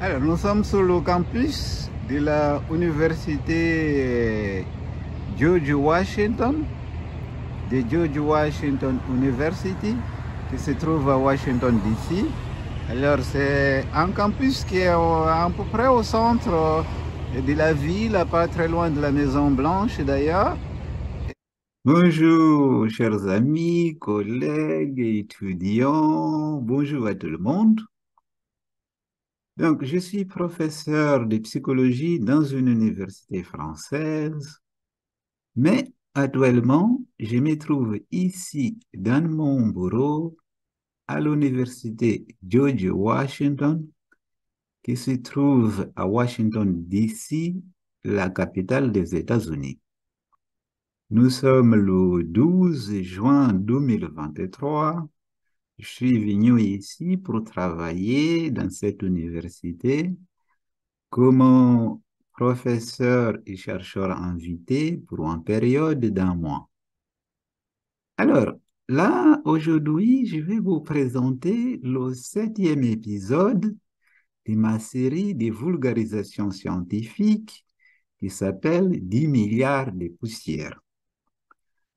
Alors, nous sommes sur le campus de la université George Washington, de George Washington University, qui se trouve à Washington, D.C. Alors, c'est un campus qui est à peu près au centre de la ville, pas très loin de la Maison Blanche d'ailleurs. Bonjour, chers amis, collègues, étudiants, bonjour à tout le monde. Donc, je suis professeur de psychologie dans une université française, mais actuellement, je me trouve ici dans mon bureau à l'université George Washington, qui se trouve à Washington, D.C., la capitale des États-Unis. Nous sommes le 12 juin 2023. Je suis venu ici pour travailler dans cette université comme professeur et chercheur invité pour une période d'un mois. Alors, là, aujourd'hui, je vais vous présenter le 7e épisode de ma série de vulgarisation scientifique qui s'appelle 10 milliards de poussières.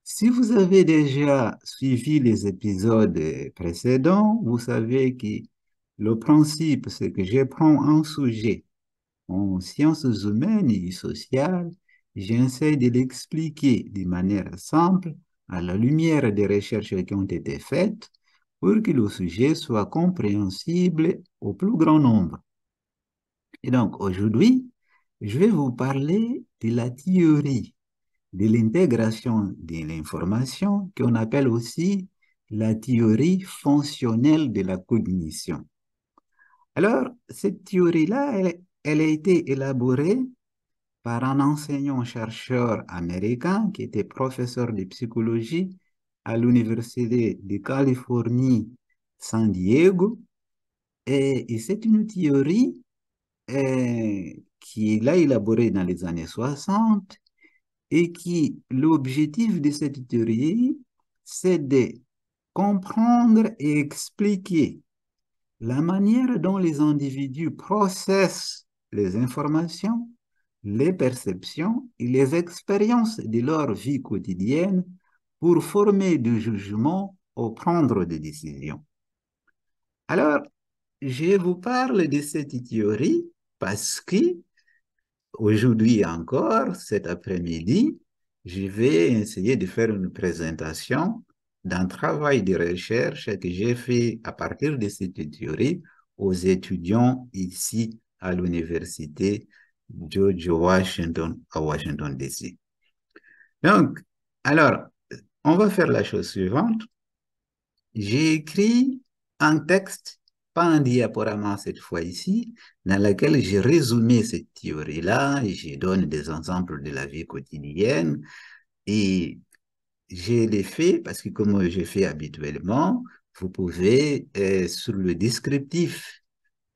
Si vous avez déjà suivi les épisodes précédents, vous savez que le principe, c'est que je prends un sujet en sciences humaines et sociales, j'essaie de l'expliquer de manière simple à la lumière des recherches qui ont été faites pour que le sujet soit compréhensible au plus grand nombre. Et donc aujourd'hui, je vais vous parler de la théorie de l'intégration de l'information qu'on appelle aussi la théorie fonctionnelle de la cognition. Alors, cette théorie-là, elle a été élaborée par un enseignant-chercheur américain qui était professeur de psychologie à l'Université de Californie, San Diego. Et c'est une théorie qu'il a élaborée dans les années 60 et qui, l'objectif de cette théorie, c'est de comprendre et expliquer la manière dont les individus processent les informations, les perceptions et les expériences de leur vie quotidienne pour former du jugement ou prendre des décisions. Alors, je vous parle de cette théorie parce que aujourd'hui encore, cet après-midi, je vais essayer de faire une présentation d'un travail de recherche que j'ai fait à partir de cette théorie aux étudiants ici à l'université George Washington à Washington, D.C. Donc, alors, on va faire la chose suivante. J'ai écrit un texte, pas un diaporama cette fois ici, dans lequel j'ai résumé cette théorie-là et je donne des exemples de la vie quotidienne et je l'ai fait parce que comme je fais habituellement, vous pouvez sur le descriptif,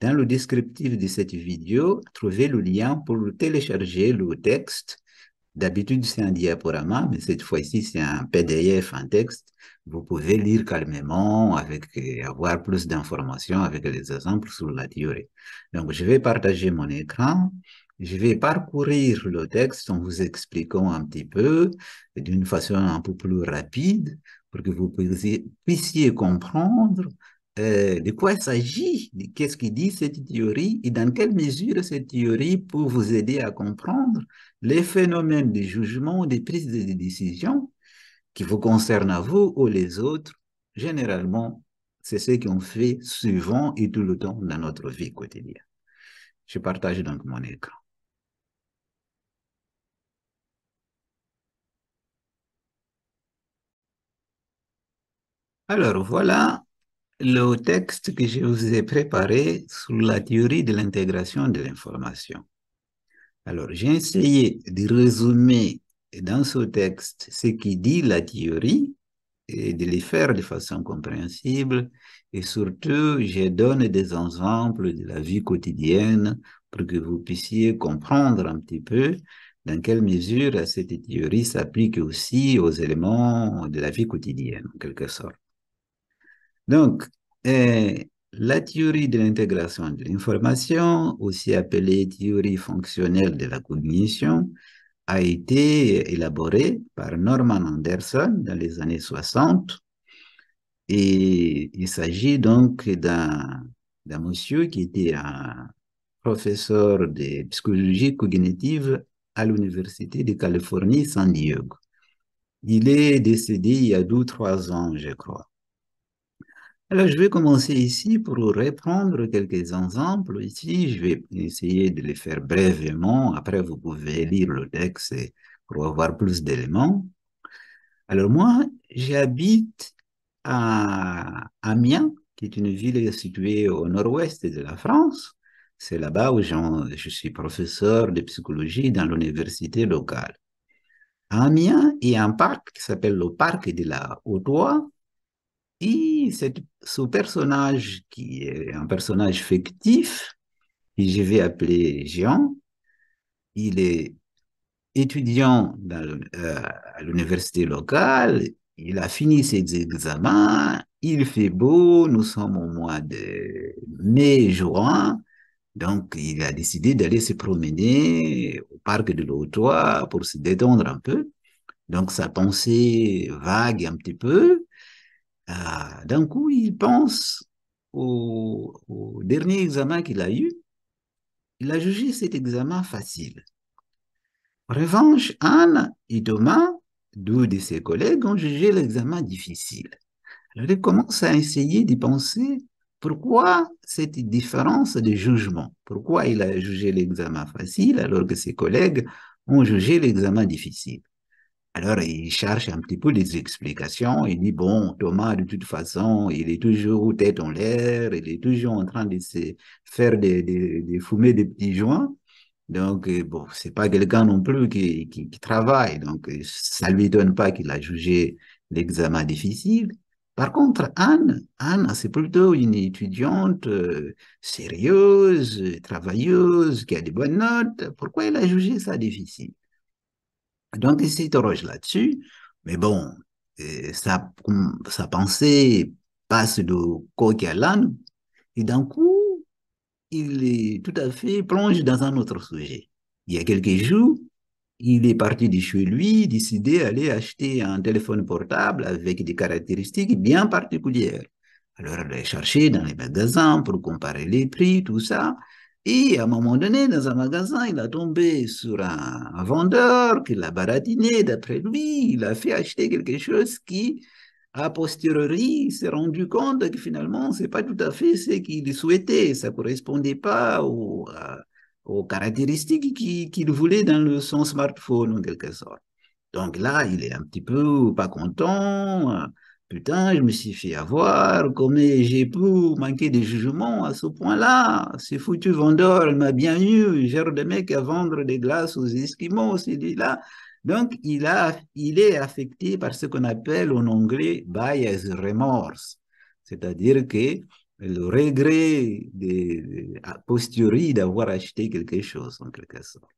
dans le descriptif de cette vidéo, trouver le lien pour télécharger le texte. D'habitude, c'est un diaporama, mais cette fois-ci, c'est un PDF, un texte. Vous pouvez lire calmement, avoir plus d'informations avec les exemples sur la théorie. Donc, je vais partager mon écran. Je vais parcourir le texte en vous expliquant un petit peu, d'une façon un peu plus rapide, pour que vous puissiez comprendre de quoi il s'agit, qu'est-ce qui dit cette théorie et dans quelle mesure cette théorie peut vous aider à comprendre les phénomènes de jugement, des prises de décision qui vous concernent à vous ou les autres. Généralement, c'est ce qu'on fait souvent et tout le temps dans notre vie quotidienne. Je partage donc mon écran. Alors voilà le texte que je vous ai préparé sur la théorie de l'intégration de l'information. Alors, j'ai essayé de résumer dans ce texte ce qui dit la théorie et de les faire de façon compréhensible. Et surtout, je donne des exemples de la vie quotidienne pour que vous puissiez comprendre un petit peu dans quelle mesure cette théorie s'applique aussi aux éléments de la vie quotidienne, en quelque sorte. Donc, La théorie de l'intégration de l'information, aussi appelée théorie fonctionnelle de la cognition, a été élaborée par Norman Anderson dans les années 60 et il s'agit donc d'un monsieur qui était un professeur de psychologie cognitive à l'Université de Californie, San Diego. Il est décédé il y a 2 ou 3 ans, je crois. Alors, je vais commencer ici pour reprendre quelques exemples. Ici, je vais essayer de les faire brièvement. Après, vous pouvez lire le texte pour avoir plus d'éléments. Alors, moi, j'habite à Amiens, qui est une ville située au nord-ouest de la France. C'est là-bas où je suis professeur de psychologie dans l'université locale. À Amiens, il y a un parc qui s'appelle le parc de la Haute-Oie. Et ce personnage, qui est un personnage fictif, que je vais appeler Jean, il est étudiant à l'université locale, il a fini ses examens, il fait beau, nous sommes au mois de mai-juin, donc il a décidé d'aller se promener au parc de l'Autois pour se détendre un peu. Donc sa pensée vague un petit peu. D'un coup, il pense au dernier examen qu'il a eu. Il a jugé cet examen facile. En revanche, Anne et Thomas, deux de ses collègues, ont jugé l'examen difficile. Alors, il commence à essayer de penser pourquoi cette différence de jugement. Pourquoi il a jugé l'examen facile alors que ses collègues ont jugé l'examen difficile. Alors, il cherche un petit peu des explications. Il dit, bon, Thomas, de toute façon, il est toujours tête en l'air, il est toujours en train de se faire de fumer des petits joints. Donc, bon, c'est pas quelqu'un non plus qui travaille. Donc, ça lui donne pas qu'il a jugé l'examen difficile. Par contre, Anne, c'est plutôt une étudiante sérieuse, travailleuse, qui a des bonnes notes. Pourquoi elle a jugé ça difficile? Donc, il s'interroge là-dessus, mais bon, sa pensée passe de coq à l'âne, et d'un coup, il est tout à fait plonge dans un autre sujet. Il y a quelques jours, il est parti de chez lui, décidé d'aller acheter un téléphone portable avec des caractéristiques bien particulières. Alors, il a cherché dans les magasins pour comparer les prix, tout ça. Et à un moment donné, dans un magasin, il a tombé sur un vendeur qui l'a baratiné. D'après lui, il a fait acheter quelque chose qui, a posteriori, il s'est rendu compte que finalement, c'est pas tout à fait ce qu'il souhaitait. Ça correspondait pas aux caractéristiques qu'il voulait dans son smartphone, en quelque sorte. Donc là, il est un petit peu pas content. Putain, je me suis fait avoir. Comment j'ai pu manquer de jugement à ce point-là? Ce foutu vendeur, il m'a bien eu. Genre de mec à vendre des glaces aux Esquimaux, celui-là. Donc, il est affecté par ce qu'on appelle en anglais buyer's remorse. C'est-à-dire que le regret a posteriori d'avoir acheté quelque chose, en quelque sorte.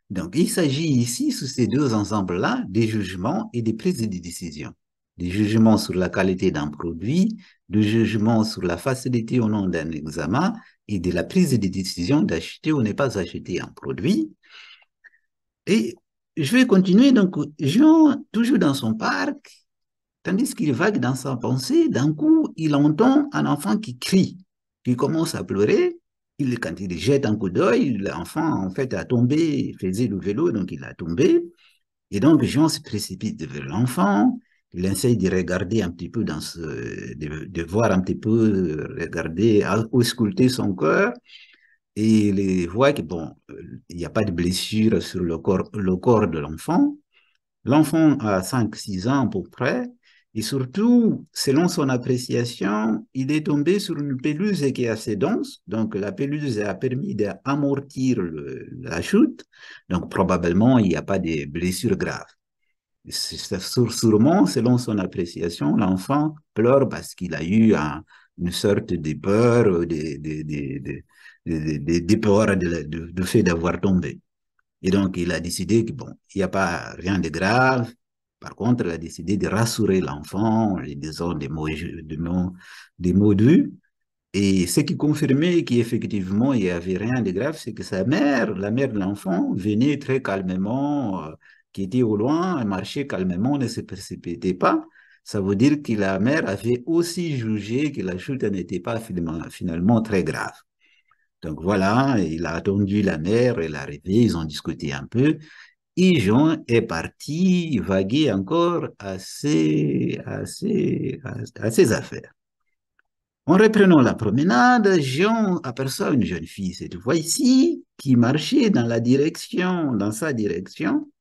Donc, il s'agit ici, sous ces deux ensembles-là, des jugements et des prises de décision. Des jugements sur la qualité d'un produit, des jugements sur la facilité ou non d'un examen et de la prise de décision d'acheter ou ne pas acheter un produit. Et je vais continuer. Donc, Jean, toujours dans son parc, tandis qu'il vague dans sa pensée, d'un coup, il entend un enfant qui crie, qui commence à pleurer. Quand il jette un coup d'œil, l'enfant, en fait, a tombé, il faisait le vélo, donc il a tombé. Et donc, Jean se précipite vers l'enfant. Il essaye de regarder un petit peu de voir un petit peu, regarder, ausculter son cœur. Et il voit que, bon, il n'y a pas de blessure sur le corps de l'enfant. L'enfant a 5 6 ans à peu près, et surtout, selon son appréciation, il est tombé sur une pelouse qui est assez dense, donc la pelouse a permis d'amortir la chute, donc probablement il n'y a pas de blessure grave. Sûrement, selon son appréciation, l'enfant pleure parce qu'il a eu une sorte de peur, de peur de fait d'avoir tombé. Et donc, il a décidé que, bon, il n'y a pas rien de grave, Par contre, elle a décidé de rassurer l'enfant en lui disant des mots doux. Et ce qui confirmait qu'effectivement, il n'y avait rien de grave, c'est que sa mère, la mère de l'enfant, venait très calmement, qui était au loin, marchait calmement, ne se précipitait pas. Ça veut dire que la mère avait aussi jugé que la chute n'était pas finalement très grave. Donc voilà, il a attendu la mère, elle est arrivée, ils ont discuté un peu. Et Jean est parti vaguer encore à ses affaires. En reprenant la promenade, Jean aperçoit une jeune fille, cette fois-ci, qui marchait dans sa direction,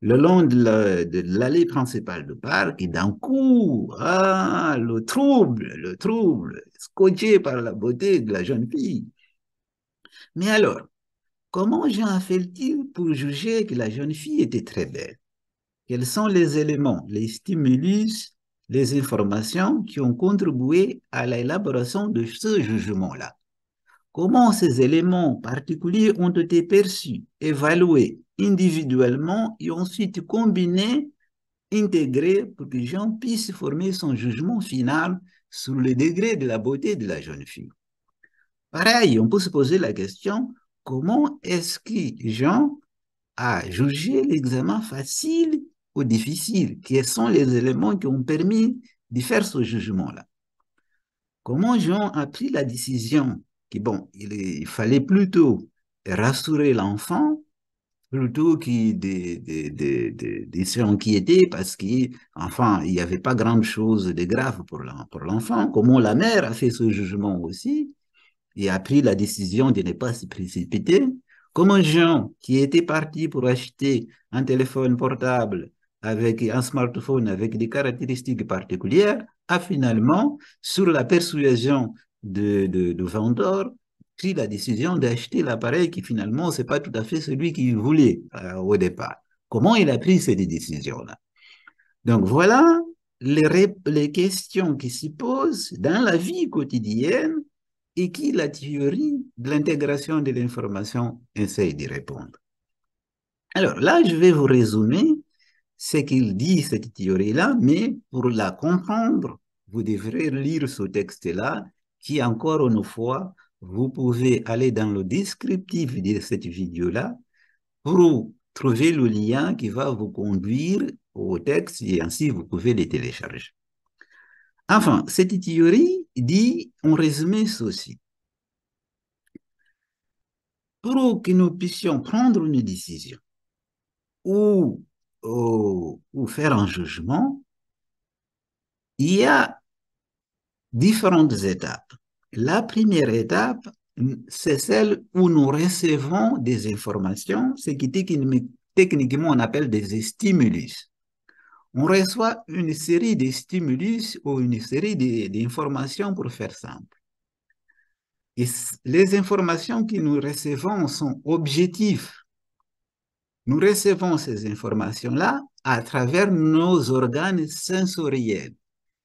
le long de l'allée principale du parc, et d'un coup, le trouble, scotché par la beauté de la jeune fille. Mais alors, comment Jean a fait-il pour juger que la jeune fille était très belle? Quels sont les éléments, les stimulus, les informations qui ont contribué à l'élaboration de ce jugement-là? Comment ces éléments particuliers ont été perçus, évalués individuellement et ensuite combinés, intégrés pour que Jean puisse former son jugement final sur le degré de la beauté de la jeune fille? Pareil, on peut se poser la question, comment est-ce que Jean a jugé l'examen facile ou difficile? Quels sont les éléments qui ont permis de faire ce jugement-là? Comment Jean a pris la décision que, bon, il fallait plutôt rassurer l'enfant plutôt que de s'inquiéter parce qu'enfin, il n'y avait pas grand-chose de grave pour l'enfant. Comment la mère a fait ce jugement aussi? Et a pris la décision de ne pas se précipiter, comme un Jean qui était parti pour acheter un téléphone portable avec un smartphone avec des caractéristiques particulières, a finalement, sur la persuasion de vendeur, pris la décision d'acheter l'appareil qui finalement, ce n'est pas tout à fait celui qu'il voulait au départ. Comment il a pris cette décision-là? Donc voilà les questions qui s'y posent dans la vie quotidienne et qui la théorie de l'intégration de l'information essaye d'y répondre. Alors là, je vais vous résumer ce qu'il dit, cette théorie-là, mais pour la comprendre, vous devrez lire ce texte-là qui, encore une fois, vous pouvez aller dans le descriptif de cette vidéo-là pour trouver le lien qui va vous conduire au texte et ainsi vous pouvez les télécharger. Enfin, cette théorie dit en résumé ceci. Pour que nous puissions prendre une décision ou, ou faire un jugement, il y a différentes étapes. La première étape, c'est celle où nous recevons des informations, ce qui techniquement on appelle des stimulus. On reçoit une série de stimulus ou une série d'informations pour faire simple. Et les informations que nous recevons sont objectives. Nous recevons ces informations-là à travers nos organes sensoriels,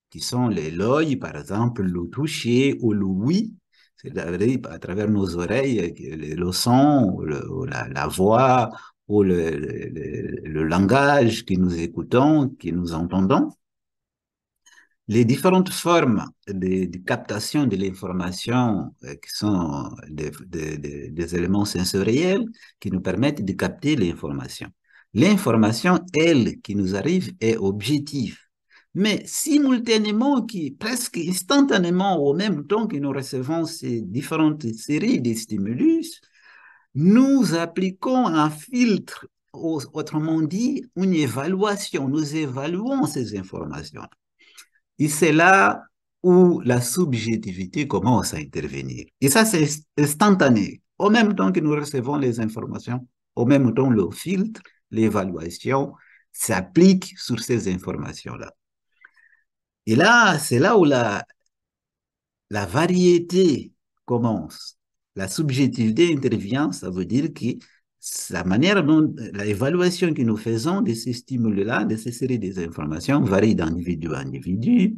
qui sont l'œil, par exemple, le toucher ou l'ouïe, c'est-à-dire à travers nos oreilles, le son, la voix ou le langage que nous écoutons, que nous entendons. Les différentes formes de captation de l'information qui sont des éléments sensoriels qui nous permettent de capter l'information. L'information, elle, qui nous arrive est objective. Mais simultanément, presque instantanément, au même temps que nous recevons ces différentes séries de stimulus, nous appliquons un filtre, autrement dit, une évaluation. Nous évaluons ces informations. Et c'est là où la subjectivité commence à intervenir. Et ça, c'est instantané. Au même temps que nous recevons les informations, au même temps, le filtre, l'évaluation s'applique sur ces informations-là. Et là, c'est là où la variété commence. La subjectivité intervient, ça veut dire que la manière dont l'évaluation que nous faisons de ces stimuli-là, de ces séries d'informations, varie d'individu à individu,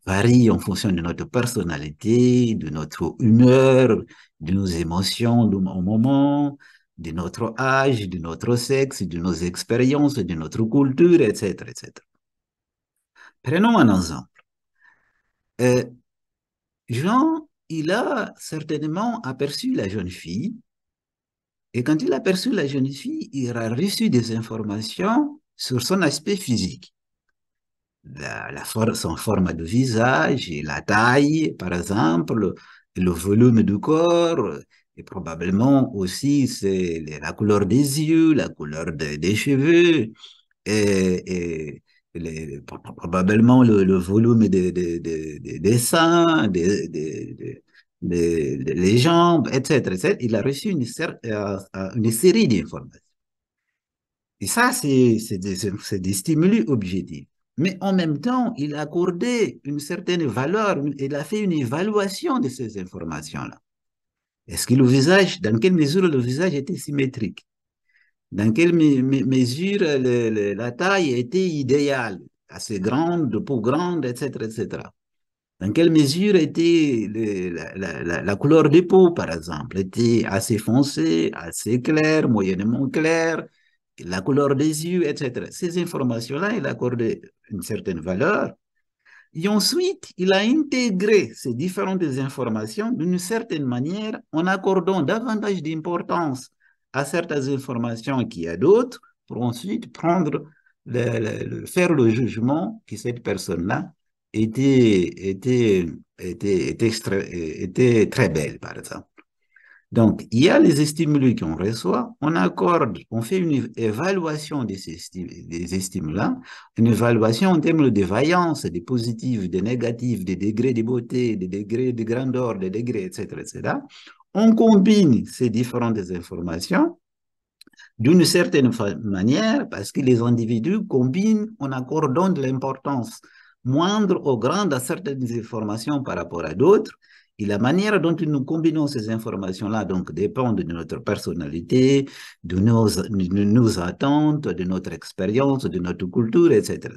varie en fonction de notre personnalité, de notre humeur, de nos émotions au moment, de notre âge, de notre sexe, de nos expériences, de notre culture, etc., etc. Prenons un exemple. Euh, Jean, il a certainement aperçu la jeune fille, et quand il a aperçu la jeune fille, il a reçu des informations sur son aspect physique. Son forme de visage, et la taille, par exemple, le volume du corps, et probablement aussi c'est la couleur des yeux, la couleur des cheveux, et probablement le volume des seins, les jambes, etc., etc. Il a reçu une série d'informations. Et ça, c'est des stimuli objectifs. Mais en même temps, il a accordé une certaine valeur, il a fait une évaluation de ces informations-là. Est-ce que le visage, dans quelle mesure le visage était symétrique? Dans quelle mesure la taille était idéale, assez grande, peu grande, etc., etc. Dans quelle mesure était la couleur des peau, par exemple, était assez foncée, assez claire, moyennement claire, la couleur des yeux, etc. Ces informations-là, il a accordé une certaine valeur. Et ensuite, il a intégré ces différentes informations d'une certaine manière en accordant davantage d'importance à certaines informations qu'il y a d'autres pour ensuite faire le jugement que cette personne-là était très belle, par exemple. Donc, il y a les stimuli qu'on reçoit, on accorde, on fait une évaluation des stimuli-là, une évaluation en termes de vaillance, des positifs, des négatifs, des degrés de beauté, des degrés de grandeur, des degrés, etc., etc. On combine ces différentes informations d'une certaine manière, parce que les individus combinent en accordant de l'importance moindre ou grande à certaines informations par rapport à d'autres. Et la manière dont nous combinons ces informations-là donc dépend de notre personnalité, de nos attentes, de notre expérience, de notre culture, etc.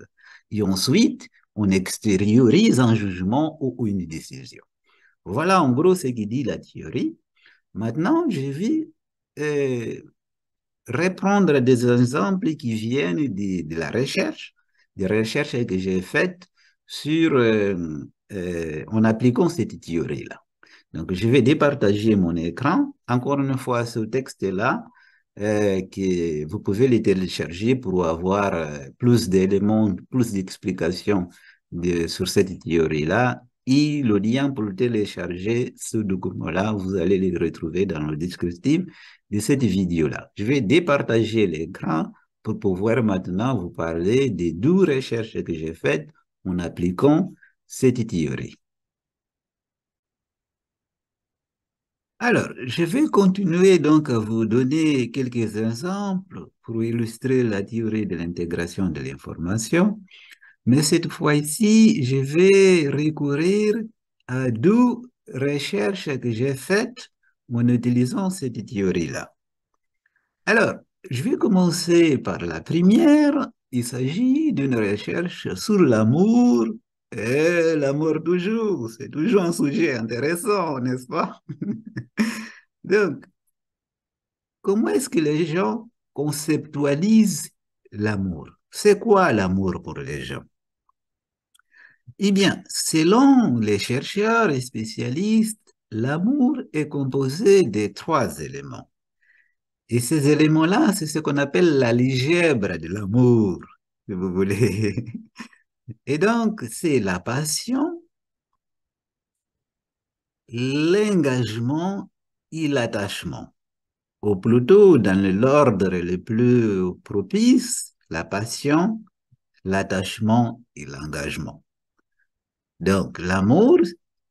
Et ensuite, on extériorise un jugement ou une décision. Voilà en gros ce qui dit la théorie. Maintenant, je vais reprendre des exemples qui viennent de la recherche, des recherches que j'ai faites en appliquant cette théorie-là. Donc, je vais départager mon écran. Encore une fois, ce texte-là, que vous pouvez le télécharger pour avoir plus d'éléments, plus d'explications sur cette théorie-là. Et le lien pour le télécharger, ce document-là, vous allez le retrouver dans le descriptif de cette vidéo-là. Je vais départager l'écran pour pouvoir maintenant vous parler des 12 recherches que j'ai faites en appliquant cette théorie. Alors, je vais continuer donc à vous donner quelques exemples pour illustrer la théorie de l'intégration de l'information, mais cette fois-ci, je vais recourir à 12 recherches que j'ai faites en utilisant cette théorie-là. Alors, je vais commencer par la première. Il s'agit d'une recherche sur l'amour. Et l'amour toujours, c'est toujours un sujet intéressant, n'est-ce pas? Donc, comment est-ce que les gens conceptualisent l'amour? C'est quoi l'amour pour les gens? Eh bien, selon les chercheurs et spécialistes, l'amour est composé de 3 éléments. Et ces éléments-là, c'est ce qu'on appelle l'algèbre de l'amour, si vous voulez. Et donc, c'est la passion, l'engagement et l'attachement. Ou plutôt, dans l'ordre le plus propice, la passion, l'attachement et l'engagement. Donc, l'amour,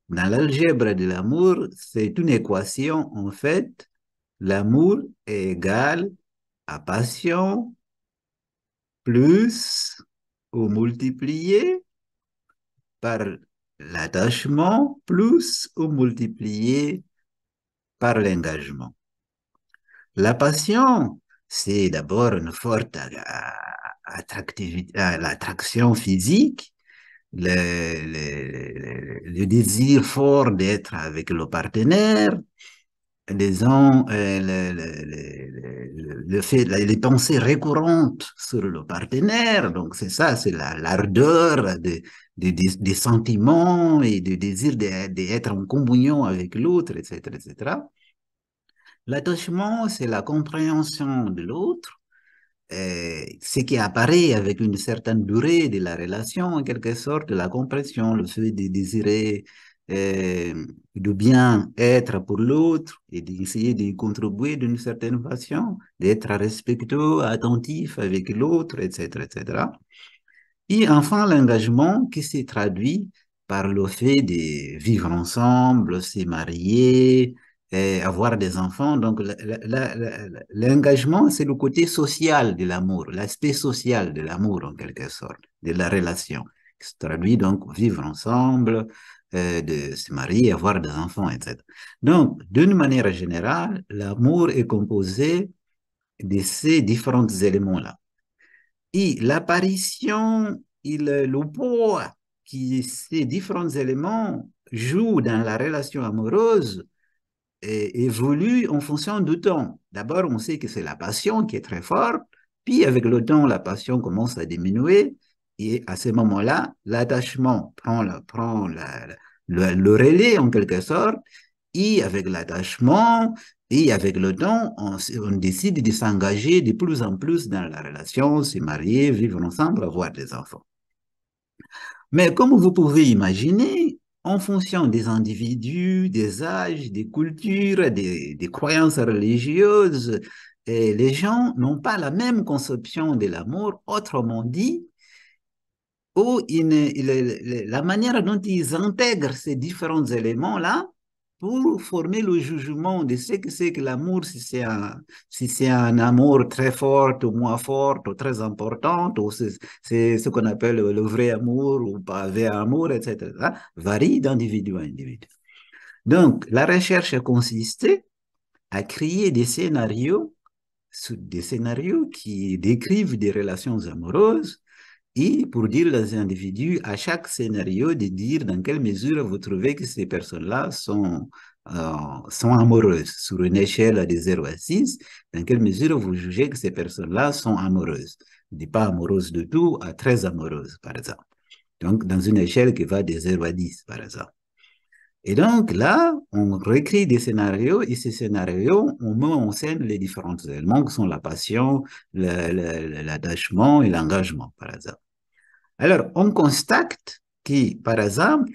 dans l'algèbre de l'amour, c'est une équation, en fait. L'amour est égal à passion plus ou multiplié par l'attachement plus ou multiplié par l'engagement. La passion, c'est d'abord une forte attractivité, l'attraction physique, le désir fort d'être avec le partenaire, disons, le fait, les pensées récurrentes sur le partenaire. Donc, c'est ça, c'est l'ardeur des sentiments et du désir d'être en communion avec l'autre, etc., etc. L'attachement, c'est la compréhension de l'autre, ce qui apparaît avec une certaine durée de la relation, en quelque sorte, la compréhension, le fait de désirer de bien être pour l'autre et d'essayer de contribuer d'une certaine façon, d'être respectueux, attentif avec l'autre, etc., etc. Et enfin, l'engagement qui s'est traduit par le fait de vivre ensemble, se marier, avoir des enfants. Donc, l'engagement, c'est le côté social de l'amour, l'aspect social de l'amour, en quelque sorte, de la relation, qui se traduit donc vivre ensemble, de se marier, avoir des enfants, etc. Donc, d'une manière générale, l'amour est composé de ces différents éléments-là. Et l'apparition et le poids que ces différents éléments jouent dans la relation amoureuse évolue en fonction du temps. D'abord, on sait que c'est la passion qui est très forte, puis avec le temps, la passion commence à diminuer, et à ce moment-là, l'attachement le relais en quelque sorte, et avec l'attachement et avec le temps, on décide de s'engager de plus en plus dans la relation, se marier, vivre ensemble, avoir des enfants. Mais comme vous pouvez imaginer, en fonction des individus, des âges, des cultures, des croyances religieuses, les gens n'ont pas la même conception de l'amour. Autrement dit, où la manière dont ils intègrent ces différents éléments-là pour former le jugement de ce que c'est que l'amour, si c'est un amour très fort ou moins fort ou très important, ou c'est ce qu'on appelle le vrai amour ou pas vrai amour, etc., varie d'individu à individu. Donc, la recherche a consisté à créer des scénarios qui décrivent des relations amoureuses et pour dire aux individus, à chaque scénario, de dire dans quelle mesure vous trouvez que ces personnes-là sont amoureuses. Sur une échelle de 0 à 6, dans quelle mesure vous jugez que ces personnes-là sont amoureuses. De pas amoureuses de tout à très amoureuses, par exemple. Donc, dans une échelle qui va de 0 à 10, par exemple. Et donc là, on réécrit des scénarios et ces scénarios, on met en scène les différents éléments qui sont la passion, l'attachement et l'engagement, par exemple. Alors, on constate que, par exemple,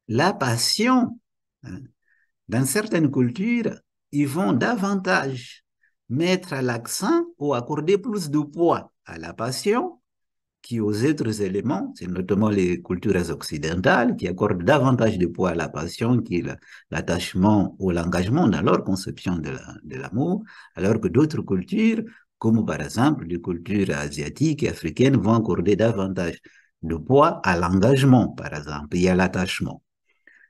la passion, hein, dans certaines cultures, ils vont davantage mettre l'accent ou accorder plus de poids à la passion qu'aux autres éléments, c'est notamment les cultures occidentales qui accordent davantage de poids à la passion que l'attachement ou l'engagement dans leur conception de l'amour, alors que d'autres cultures, comme par exemple les cultures asiatiques et africaines, vont accorder davantage de poids à l'engagement, par exemple, et à l'attachement.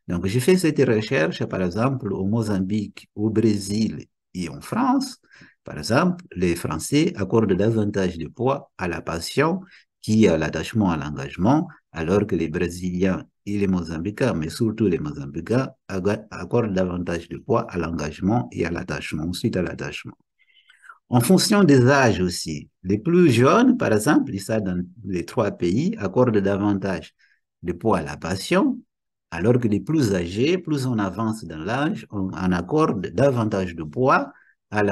Donc, j'ai fait cette recherche, par exemple, au Mozambique, au Brésil et en France. Par exemple, les Français accordent davantage de poids à la passion qu'à l'attachement à l'engagement, alors que les Brésiliens et les Mozambicains, mais surtout les Mozambicains, accordent davantage de poids à l'engagement et à l'attachement, ensuite à l'attachement. En fonction des âges aussi, les plus jeunes, par exemple, et ça dans les trois pays, accordent davantage de poids à la passion, alors que les plus âgés, plus on avance dans l'âge, on accorde davantage de poids à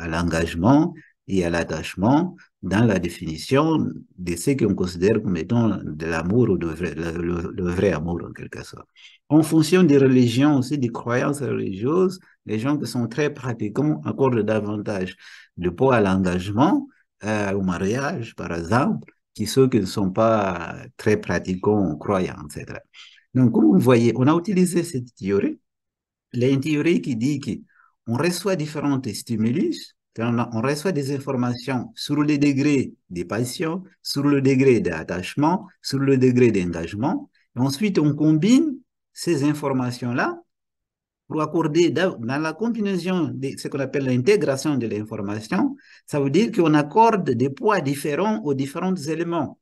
l'engagement et à l'attachement dans la définition de ce qu'on considère comme étant de l'amour ou le vrai amour en quelque sorte. En fonction des religions aussi, des croyances religieuses, les gens qui sont très pratiquants accordent davantage de poids à l'engagement, au mariage par exemple, que ceux qui ne sont pas très pratiquants, croyants, etc. Donc, comme vous voyez, on a utilisé cette théorie. Il y a une théorie qui dit qu'on reçoit différents stimulus, on reçoit des informations sur le degré des passions, sur le degré d'attachement, sur le degré d'engagement. Et ensuite, on combine ces informations-là pour accorder dans la combinaison de ce qu'on appelle l'intégration de l'information. Ça veut dire qu'on accorde des poids différents aux différents éléments.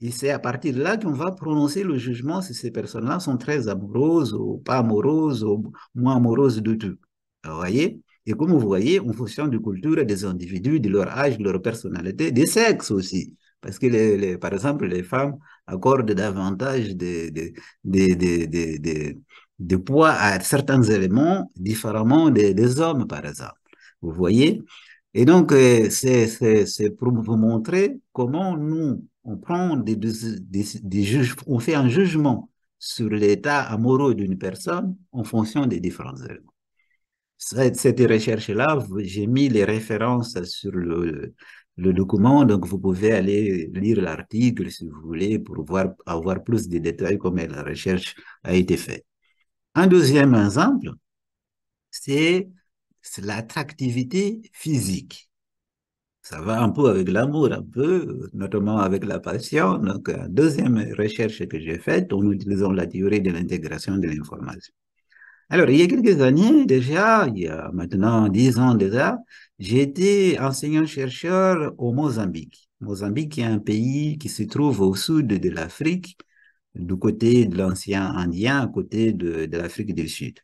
Et c'est à partir de là qu'on va prononcer le jugement si ces personnes-là sont très amoureuses ou pas amoureuses ou moins amoureuses de tout. Vous voyez? Et comme vous voyez, en fonction de culture des individus, de leur âge, de leur personnalité, des sexes aussi. Parce que, par exemple, les femmes accordent davantage de poids à certains éléments différemment des hommes, par exemple. Vous voyez? Et donc, c'est pour vous montrer comment nous, on prend on fait un jugement sur l'état amoureux d'une personne en fonction des différents éléments. Cette recherche-là, j'ai mis les références sur le document, donc vous pouvez aller lire l'article si vous voulez pour avoir plus de détails comment la recherche a été faite. Un deuxième exemple, c'est l'attractivité physique. Ça va un peu avec l'amour, un peu, notamment avec la passion. Donc, deuxième recherche que j'ai faite en utilisant la théorie de l'intégration de l'information. Alors, il y a quelques années déjà, il y a maintenant 10 ans déjà, j'ai été enseignant-chercheur au Mozambique. Mozambique est un pays qui se trouve au sud de l'Afrique, du côté de l'océan Indien, à côté de l'Afrique du Sud.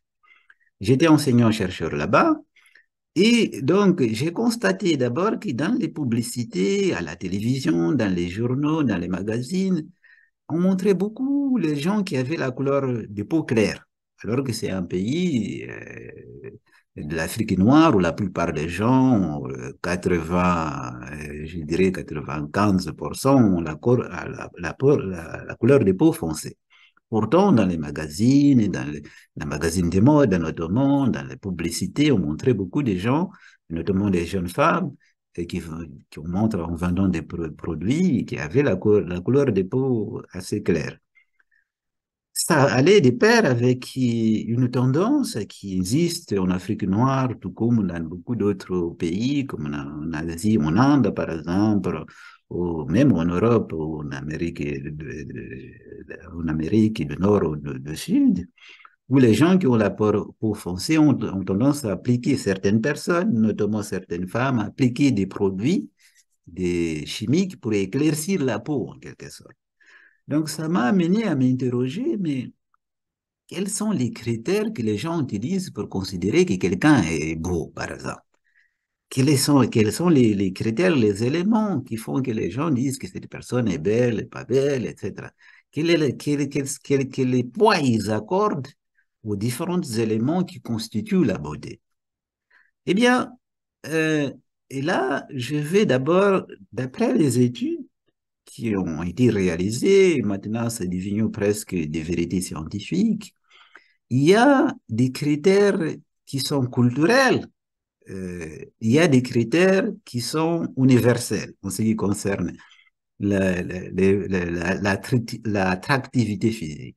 J'étais enseignant-chercheur là-bas. Et donc, j'ai constaté d'abord que dans les publicités, à la télévision, dans les journaux, dans les magazines, on montrait beaucoup les gens qui avaient la couleur de peau claire, alors que c'est un pays de l'Afrique noire où la plupart des gens, 80, je dirais 95%, ont la couleur de peau foncée. Pourtant, dans les magazines, les magazines de mode, notamment, dans les publicités, on montrait beaucoup de gens, notamment des jeunes femmes, et qui montrent en vendant des produits qui avaient la couleur de peau assez claire. Ça allait de pair avec une tendance qui existe en Afrique noire, tout comme dans beaucoup d'autres pays, comme en Asie, en Inde, par exemple, ou même en Europe, ou en Amérique, en Amérique du Nord ou du Sud, où les gens qui ont la peau foncée ont tendance à appliquer, certaines personnes, notamment certaines femmes, à appliquer des produits, des chimiques pour éclaircir la peau, en quelque sorte. Donc, ça m'a amené à m'interroger, mais quels sont les critères que les gens utilisent pour considérer que quelqu'un est beau, par exemple? Quels sont les critères, les éléments qui font que les gens disent que cette personne est belle, pas belle, etc. Quel poids ils accordent aux différents éléments qui constituent la beauté? Eh bien, euh, et là, je vais d'abord, d'après les études qui ont été réalisées, maintenant c'est devenu presque des vérités scientifiques, il y a des critères qui sont culturels, il y a des critères qui sont universels en ce qui concerne l'attractivité physique.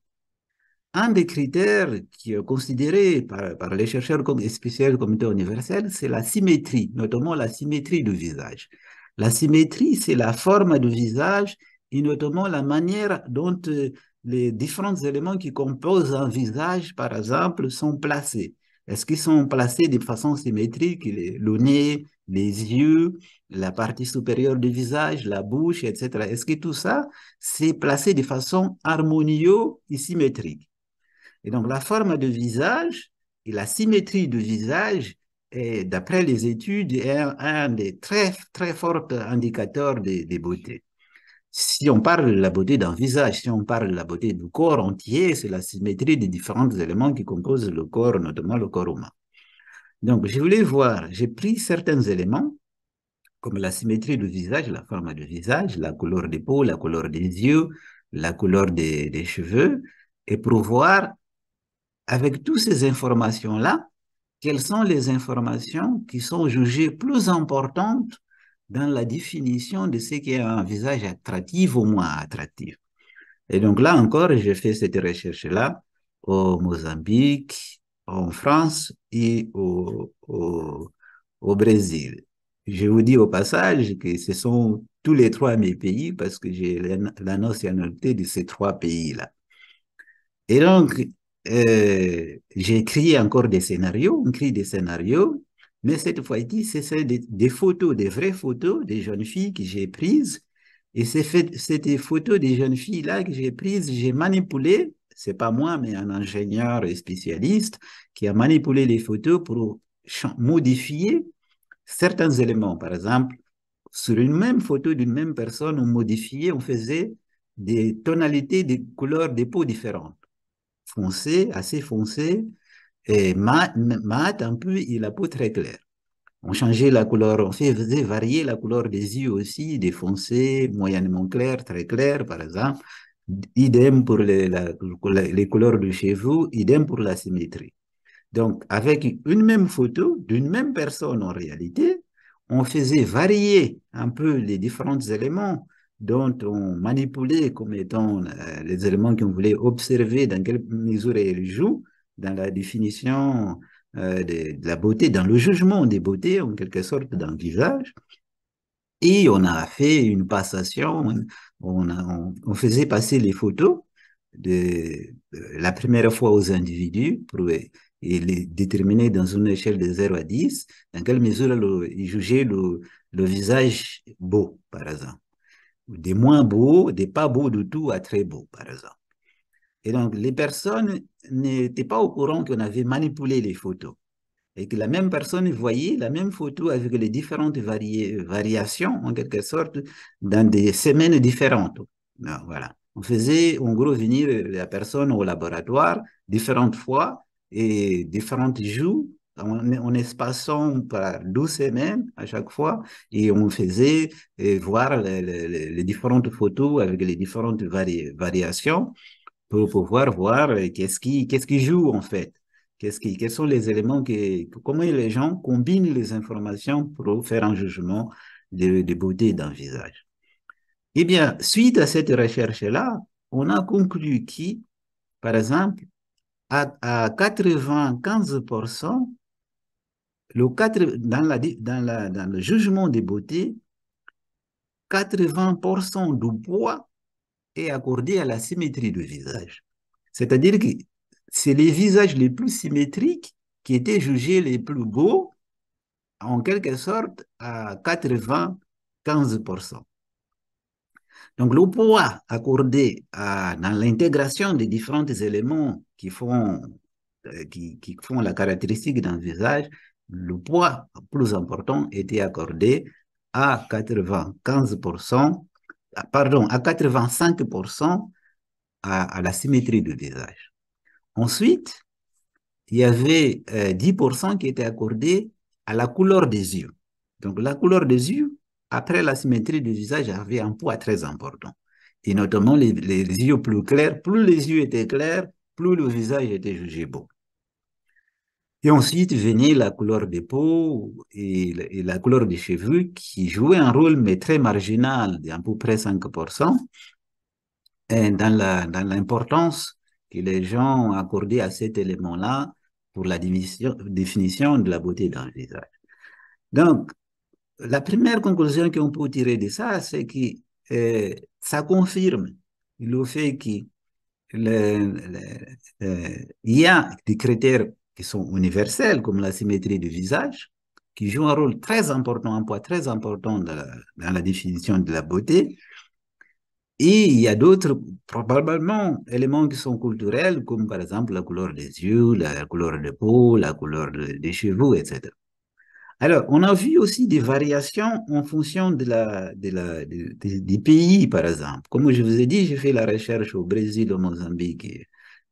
Un des critères qui est considéré par les chercheurs comme spécial comité universel, c'est la symétrie, notamment la symétrie du visage. La symétrie, c'est la forme du visage et notamment la manière dont les différents éléments qui composent un visage, par exemple, sont placés. Est-ce qu'ils sont placés de façon symétrique, le nez, les yeux, la partie supérieure du visage, la bouche, etc. Est-ce que tout ça, c'est placé de façon harmonieuse et symétrique? Et donc, la forme de visage et la symétrie du visage est, d'après les études, un des très, très forts indicateurs de beauté. Si on parle de la beauté d'un visage, si on parle de la beauté du corps entier, c'est la symétrie des différents éléments qui composent le corps, notamment le corps humain. Donc, je voulais voir, j'ai pris certains éléments, comme la symétrie du visage, la forme du visage, la couleur des peaux, la couleur des yeux, la couleur des cheveux, et pour voir avec toutes ces informations-là, quelles sont les informations qui sont jugées plus importantes dans la définition de ce qu'est un visage attractif ou moins attractif. Et donc là encore, j'ai fait cette recherche-là au Mozambique, en France et au Brésil. Je vous dis au passage que ce sont tous les trois mes pays parce que j'ai la nationalité de ces trois pays-là. Et donc, j'ai écrit encore des scénarios, on écrit des scénarios, mais cette fois-ci, c'est des photos, des vraies photos des jeunes filles que j'ai prises Et c'est des photos des jeunes filles-là que j'ai prises, j'ai manipulé, c'est pas moi, mais un ingénieur et spécialiste qui a manipulé les photos pour modifier certains éléments. Par exemple, sur une même photo d'une même personne, on modifiait, on faisait des tonalités, des couleurs des peaux différentes. Foncé, assez foncé, et mat un peu, et la peau très claire. On changeait la couleur, on faisait varier la couleur des yeux aussi, des foncés, moyennement clairs, très clairs, par exemple. Idem pour les couleurs de cheveux, idem pour la symétrie. Donc, avec une même photo d'une même personne en réalité, on faisait varier un peu les différents éléments dont on manipulait comme étant les éléments qu'on voulait observer, dans quelle mesure ils jouent dans la définition de la beauté, dans le jugement des beautés, en quelque sorte, d'un visage. Et on a fait une passation, on faisait passer les photos de la première fois aux individus pour et les déterminer dans une échelle de 0 à 10, dans quelle mesure ils jugeaient le visage beau, par exemple. Des moins beaux, des pas beaux du tout à très beaux, par exemple. Et donc, les personnes n'étaient pas au courant qu'on avait manipulé les photos et que la même personne voyait la même photo avec les différentes variations, en quelque sorte, dans des semaines différentes. Voilà. On faisait, en gros, venir la personne au laboratoire différentes fois et différentes jours, en espaçant par 12 semaines à chaque fois, et on faisait voir les différentes photos avec les différentes variations pour pouvoir voir qu'est-ce qui joue en fait. Quels sont les éléments comment les gens combinent les informations pour faire un jugement de beauté d'un visage. Eh bien, suite à cette recherche-là, on a conclu que, par exemple, à 95%, dans le jugement de beauté, 80% du poids est accordé à la symétrie du visage. C'est-à-dire que c'est les visages les plus symétriques qui étaient jugés les plus beaux, en quelque sorte, à 95%. Donc, le poids accordé dans l'intégration des différents éléments qui font la caractéristique d'un visage, le poids plus important était accordé à 95%, pardon, à 85% à la symétrie du visage. Ensuite, il y avait 10% qui étaient accordés à la couleur des yeux. Donc, la couleur des yeux, après la symétrie du visage, avait un poids très important. Et notamment les yeux plus clairs, plus les yeux étaient clairs, plus le visage était jugé beau. Et ensuite venait la couleur des peaux et la couleur des cheveux qui jouaient un rôle, mais très marginal, d'à peu près 5%, dans l'importance que les gens accordaient à cet élément-là pour la définition de la beauté d'un visage. Donc, la première conclusion qu'on peut tirer de ça, c'est que ça confirme le fait que il y a des critères qui sont universels, comme la symétrie du visage, qui jouent un rôle très important, un poids très important dans la définition de la beauté. Et il y a d'autres, probablement, éléments qui sont culturels, comme par exemple la couleur des yeux, la couleur de peau, la couleur des cheveux, etc. Alors, on a vu aussi des variations en fonction des pays, par exemple. Comme je vous ai dit, j'ai fait la recherche au Brésil, au Mozambique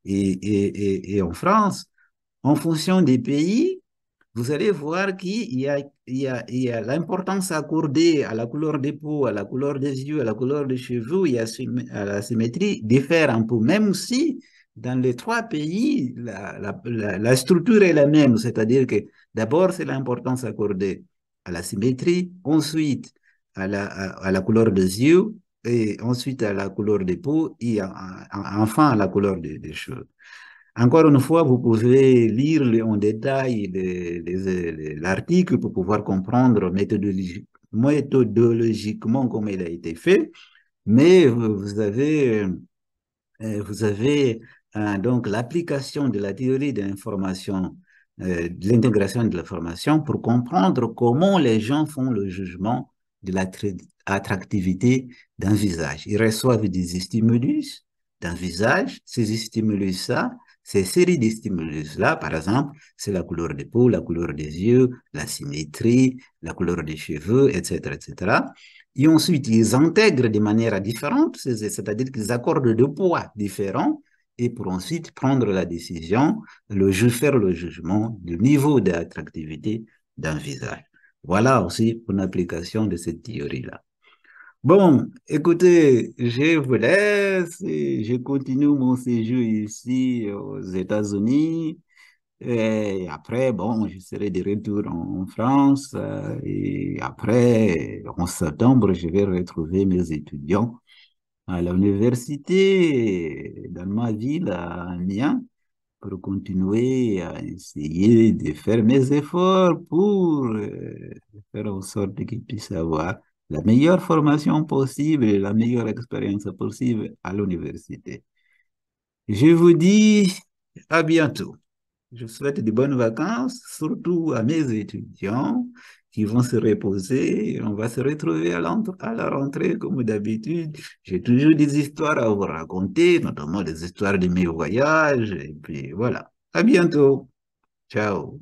et en France. En fonction des pays, vous allez voir il y a l'importance accordée à la couleur des peaux, à la couleur des yeux, à la couleur des cheveux, à la symétrie diffère un peu, même si dans les trois pays, la structure est la même, c'est-à-dire que d'abord, c'est l'importance accordée à la symétrie, ensuite à la couleur des yeux, et ensuite à la couleur des peaux, et enfin à la couleur des cheveux. Encore une fois, vous pouvez lire en détail l'article pour pouvoir comprendre méthodologiquement comment il a été fait, mais vous avez donc l'application de la théorie de l'information, de l'intégration de l'information pour comprendre comment les gens font le jugement de l'attractivité d'un visage. Ils reçoivent des stimulus d'un visage. Ces stimulus-là, ces séries de stimulus-là, par exemple, c'est la couleur des peaux, la couleur des yeux, la symétrie, la couleur des cheveux, etc., etc. Et ensuite, ils intègrent de manière différente, c'est-à-dire qu'ils accordent deux poids différents et pour ensuite prendre la décision, faire le jugement du niveau d'attractivité d'un visage. Voilà aussi une application de cette théorie-là. Bon, écoutez, je vous laisse et je continue mon séjour ici aux États-Unis. Et après, bon, je serai de retour en France. Et après, en septembre, je vais retrouver mes étudiants à l'université dans ma ville, à Amiens, pour continuer à essayer de faire mes efforts pour faire en sorte qu'ils puissent avoir la meilleure formation possible et la meilleure expérience possible à l'université. Je vous dis à bientôt. Je souhaite de bonnes vacances, surtout à mes étudiants qui vont se reposer. On va se retrouver à la rentrée comme d'habitude. J'ai toujours des histoires à vous raconter, notamment des histoires de mes voyages. Et puis voilà. À bientôt. Ciao.